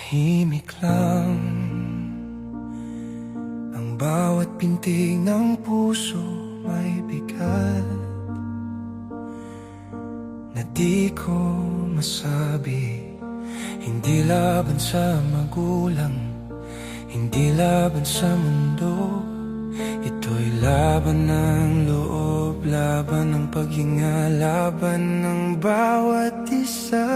Tahimik lang ang bawat pintig ng puso, may bigat na di ko masabi. Hindi laban sa magulang, hindi laban sa mundo. Ito'y laban ng loob, laban ng paghinga, laban ng bawat isa.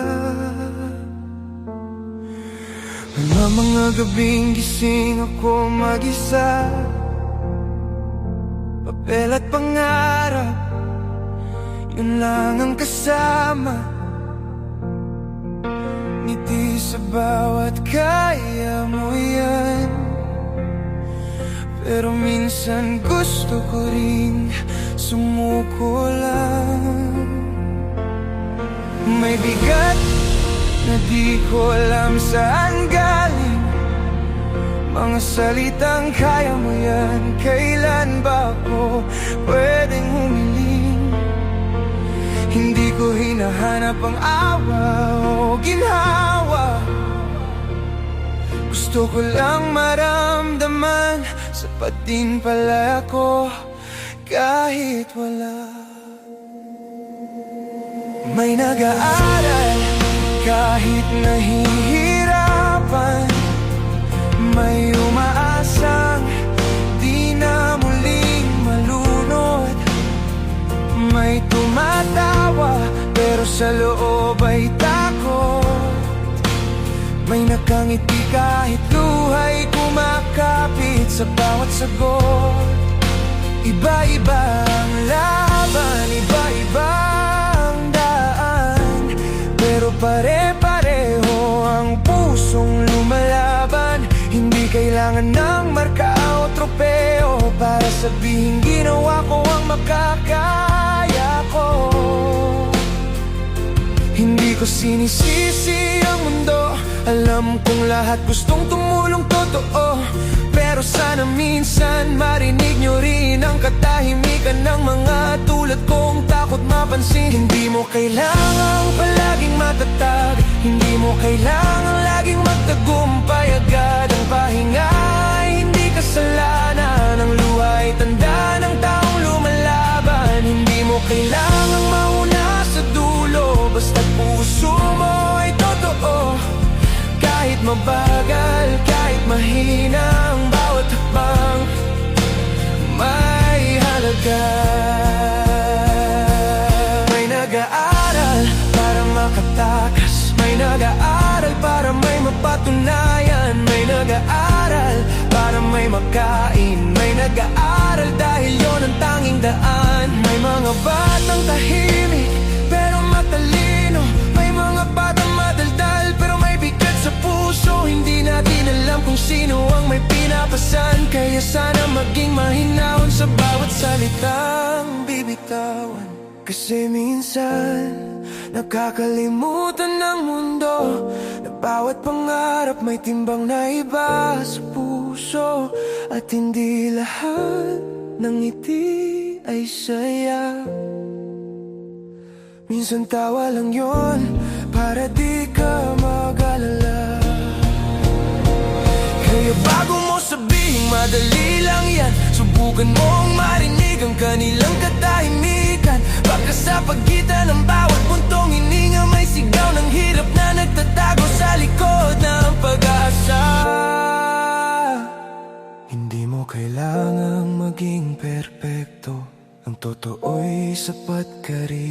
May mga gabing gising ako mag-isa, papel at pangarap, yun lang ang kasama. Ngiti sa bawat kaya mo yan, pero minsan gusto ko rin sumuko lang. May bigat na di ko alam saan galing, mga salitang kaya mo yan, kailan ba ako pwedeng humiling? Hindi ko hinahanap ang awa o ginhawa, gusto ko lang maramdaman, sapat din pala ako kahit wala. May nag-aaral kahit nahihirapan, may umaasang di na muling malunod, may tumatawa pero sa loob ay takot, may nakangiti kahit luha'y kumakapit sa bawat sagot. Iba-iba ang laban, iba-ibang daan, pero pare-pareho ang pusong lumalaban. Hindi kailangan ng marka o tropeo para sabihin ginawa ko ang makakaya ko. Hindi ko sinisisi ang mundo, alam kong lahat gustong tumulong totoo, pero sana minsan marinig nyo rin ang katahimikan ng mga tulad kong takot mapansin. Hindi mo kailangang palaging matatag, hindi mo kailangang laging magtagumpay agad. Ang pahinga ay hindi kasalanan, ang luha ay tanda ng taong lumalaban. Hindi mo kailangang mauna sa dulo, basta't puso mo ay totoo. Kahit mabagal, kahit mahina ang bawat hakbang, may halaga. May nag-aaral para makatakas, may nag-aaral para may mapatunayan, may nag-aaral para may makain, may nag-aaral dahil yon ang tanging daan. May mga batang tahimik pero matalino, may mga batang madaldal pero may bigat sa puso. Hindi natin alam kung sino ang may pinapasan, kaya sana maging mahinahon sa bawat salitang bibitawan. Kasi minsan nakakalimutan ng mundo na bawat pangarap may timbang na iba sa puso, at hindi lahat ng ngiti ay saya. Minsan tawa lang yon para di ka mag-alala. Kaya bago mo sabihin madali lang yan, subukan mong marinig ang kanilang katahimikan. Baka sa pagitan ng bawat buntong hininga may sigaw ng hirap na nagtatago sa likod ng pag-asa. Hindi mo kailangang maging perpekto, ang totoo'y sapat ka rito.